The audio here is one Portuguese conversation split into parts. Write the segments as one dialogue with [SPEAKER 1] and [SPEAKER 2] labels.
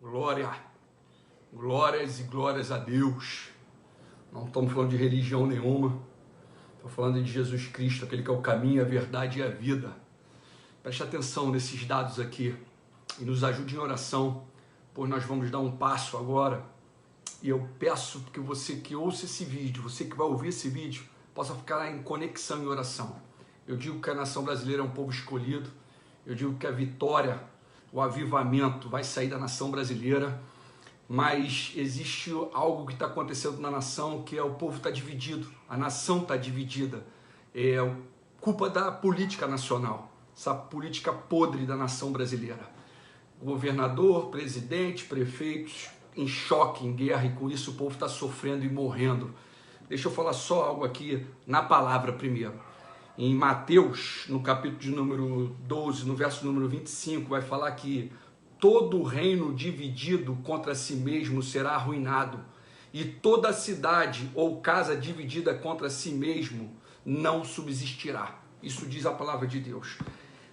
[SPEAKER 1] Glória, glórias e glórias a Deus. Não estamos falando de religião nenhuma, estamos falando de Jesus Cristo, aquele que é o caminho, a verdade e a vida. Preste atenção nesses dados aqui e nos ajude em oração, pois nós vamos dar um passo agora. E eu peço que você que ouça esse vídeo, você que vai ouvir esse vídeo, possa ficar em conexão em oração. Eu digo que a nação brasileira é um povo escolhido, eu digo que a vitória, o avivamento vai sair da nação brasileira, mas existe algo que está acontecendo na nação, que é o povo está dividido, a nação está dividida, é culpa da política nacional, essa política podre da nação brasileira. Governador, presidente, prefeitos em choque, em guerra, e com isso o povo está sofrendo e morrendo. Deixa eu falar só algo aqui na palavra primeiro. Em Mateus, no capítulo de número 12, no verso número 25, vai falar que todo reino dividido contra si mesmo será arruinado, e toda cidade ou casa dividida contra si mesmo não subsistirá. Isso diz a palavra de Deus.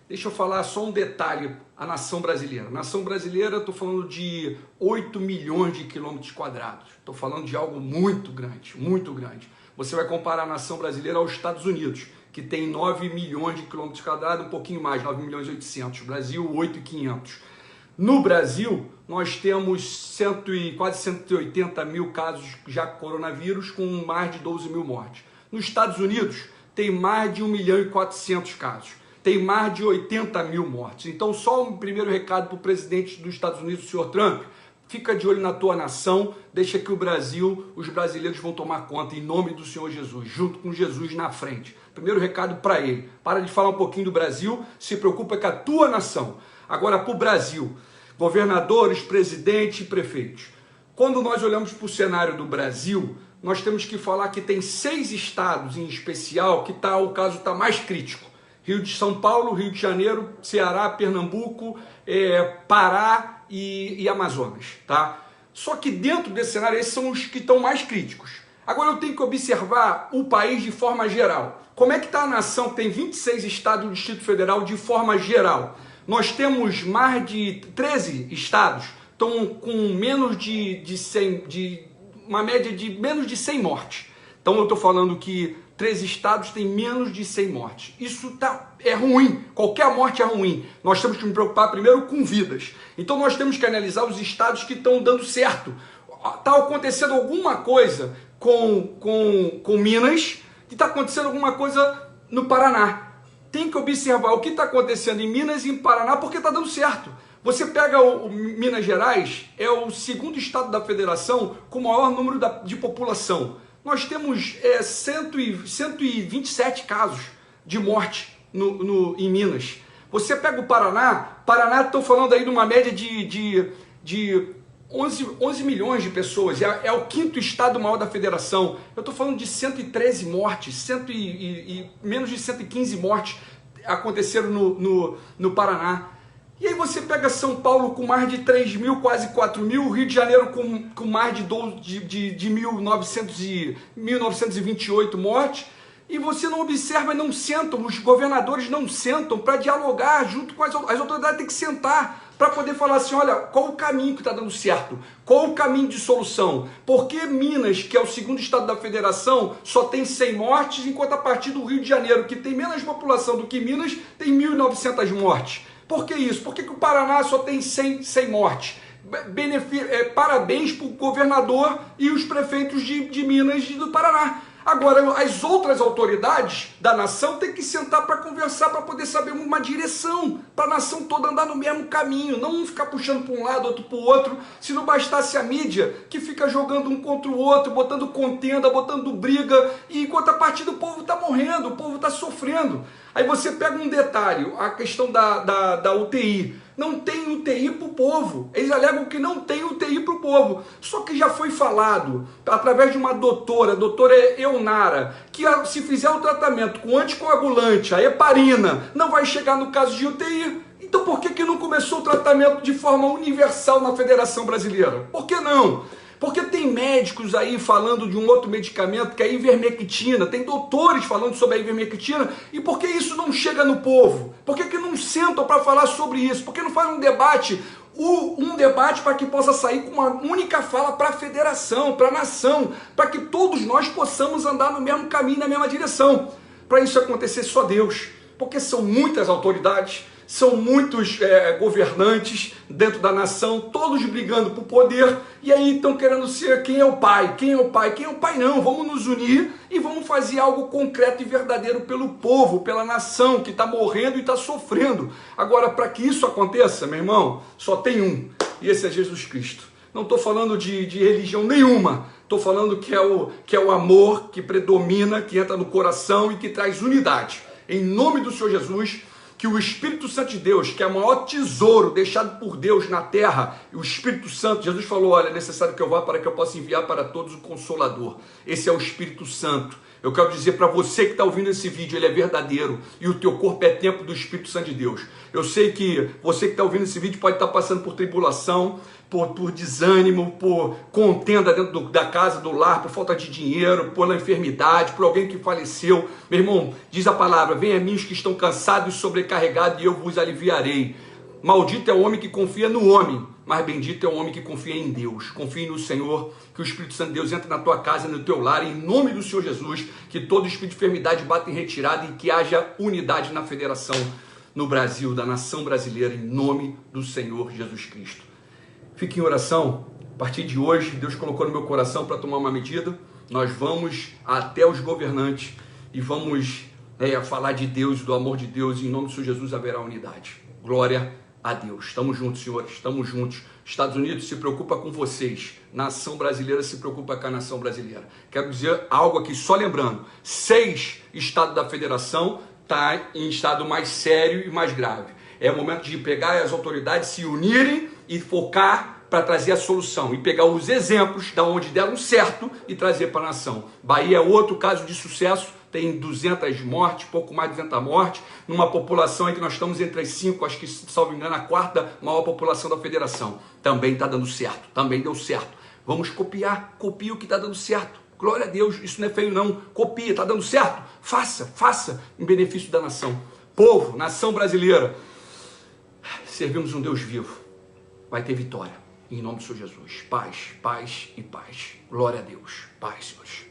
[SPEAKER 1] Deixa eu falar só um detalhe, a nação brasileira. A nação brasileira, estou falando de 8 milhões de quilômetros quadrados. Estou falando de algo muito grande, muito grande. Você vai comparar a nação brasileira aos Estados Unidos, que tem 9 milhões de quilômetros quadrados, um pouquinho mais, 9 milhões e 800. Brasil, 8.500. No Brasil, nós temos quase 180 mil casos já coronavírus, com mais de 12 mil mortes. Nos Estados Unidos, tem mais de 1 milhão e 400 casos. Tem mais de 80 mil mortes. Então, só um primeiro recado para o presidente dos Estados Unidos, o senhor Trump: fica de olho na tua nação, deixa que o Brasil, os brasileiros vão tomar conta, em nome do Senhor Jesus, junto com Jesus na frente. Primeiro recado para ele: para de falar um pouquinho do Brasil, se preocupa com a tua nação. Agora, para o Brasil, governadores, presidentes e prefeitos. Quando nós olhamos para o cenário do Brasil, nós temos que falar que tem 6 estados em especial que o caso está mais crítico. Rio de São Paulo, Rio de Janeiro, Ceará, Pernambuco, Pará e Amazonas, tá? Só que dentro desse cenário, esses são os que estão mais críticos. Agora eu tenho que observar o país de forma geral. Como é que está a nação que tem 26 estados do Distrito Federal de forma geral? Nós temos mais de 13 estados, estão com menos de 100, uma média de menos de 100 mortes. Então eu estou falando que 13 estados têm menos de 100 mortes. Isso é ruim, qualquer morte é ruim. Nós temos que nos preocupar primeiro com vidas. Então nós temos que analisar os estados que estão dando certo. Está acontecendo alguma coisa com Minas, e está acontecendo alguma coisa no Paraná. Tem que observar o que está acontecendo em Minas e em Paraná, porque está dando certo. Você pega o Minas Gerais, é o segundo estado da federação com o maior número de população. Nós temos 127 casos de morte em Minas. Você pega o Paraná, estou falando aí de uma média de 11 milhões de pessoas, é o 5º estado maior da federação. Eu estou falando de 113 mortes, menos de 115 mortes aconteceram no Paraná. E aí você pega São Paulo com mais de 3 mil, quase 4 mil, Rio de Janeiro com mais de 1.928 mortes, e você não observa e não sentam, os governadores não sentam para dialogar junto com as autoridades. Têm que sentar para poder falar assim: olha, qual o caminho que está dando certo? Qual o caminho de solução? Por que Minas, que é o segundo estado da federação, só tem 100 mortes, enquanto a partir do Rio de Janeiro, que tem menos população do que Minas, tem 1.900 mortes? Por que isso? Por que o Paraná só tem 100 mortes? Parabéns para o governador e os prefeitos de Minas e do Paraná. Agora, as outras autoridades da nação têm que sentar para conversar, para poder saber uma direção, para a nação toda andar no mesmo caminho, não um ficar puxando para um lado, outro para o outro. Se não bastasse a mídia, que fica jogando um contra o outro, botando contenda, botando briga, e enquanto a partida o povo está morrendo, o povo está sofrendo. Aí você pega um detalhe, a questão da UTI. Não tem UTI para o povo. Eles alegam que não tem UTI para o povo. Só que já foi falado, através de uma doutora, a doutora Eunara, que se fizer o tratamento com anticoagulante, a heparina, não vai chegar no caso de UTI. Então por que não começou o tratamento de forma universal na Federação Brasileira? Por que não? Porque tem médicos aí falando de um outro medicamento, que é a ivermectina, tem doutores falando sobre a ivermectina, e por que isso não chega no povo? Por que não sentam para falar sobre isso? Por que não faz um debate um debate para que possa sair com uma única fala para a federação, para a nação, para que todos nós possamos andar no mesmo caminho, na mesma direção. Para isso acontecer, só Deus, porque são muitas autoridades, são muitos governantes dentro da nação, todos brigando por poder, e aí estão querendo ser quem é o pai, quem é o pai, quem é o pai não, vamos nos unir e vamos fazer algo concreto e verdadeiro pelo povo, pela nação que está morrendo e está sofrendo. Agora, para que isso aconteça, meu irmão, só tem um, e esse é Jesus Cristo. Não estou falando de religião nenhuma, estou falando que é o amor que predomina, que entra no coração e que traz unidade. Em nome do Senhor Jesus, que o Espírito Santo de Deus, que é o maior tesouro deixado por Deus na terra, e o Espírito Santo, Jesus falou, olha, é necessário que eu vá para que eu possa enviar para todos o Consolador. Esse é o Espírito Santo. Eu quero dizer para você que está ouvindo esse vídeo, ele é verdadeiro, e o teu corpo é templo do Espírito Santo de Deus. Eu sei que você que está ouvindo esse vídeo pode estar passando por tribulação, por desânimo, por contenda dentro da casa, do lar, por falta de dinheiro, pela enfermidade, por alguém que faleceu. Meu irmão, diz a palavra, venha a mim os que estão cansados e sobrecarregados e eu vos aliviarei. Maldito é o homem que confia no homem, mas bendito é o homem que confia em Deus. Confie no Senhor, que o Espírito Santo de Deus entre na tua casa, no teu lar, em nome do Senhor Jesus, que todo espírito de enfermidade bata em retirada e que haja unidade na federação, no Brasil, da nação brasileira, em nome do Senhor Jesus Cristo. Fique em oração. A partir de hoje, Deus colocou no meu coração para tomar uma medida. Nós vamos até os governantes e vamos falar de Deus, do amor de Deus, e em nome do Senhor Jesus haverá unidade. Glória a Deus. Estamos juntos, senhores, estamos juntos. Estados Unidos se preocupa com vocês. Nação brasileira se preocupa com a nação brasileira. Quero dizer algo aqui, só lembrando. 6 estados da federação estão em estado mais sério e mais grave. É o momento de pegar as autoridades, se unirem e focar para trazer a solução. E pegar os exemplos da onde deram certo e trazer para a nação. Bahia é outro caso de sucesso. Tem 200 mortes, pouco mais de 200 mortes, numa população em que nós estamos entre as 5, acho que, salvo engano, a 4ª maior população da federação. Também está dando certo, também deu certo. Vamos copiar, copia o que está dando certo. Glória a Deus, isso não é feio não. Copia, está dando certo? Faça em benefício da nação. Povo, nação brasileira, servimos um Deus vivo. Vai ter vitória. Em nome do Senhor Jesus. Paz, paz e paz. Glória a Deus. Paz, senhores.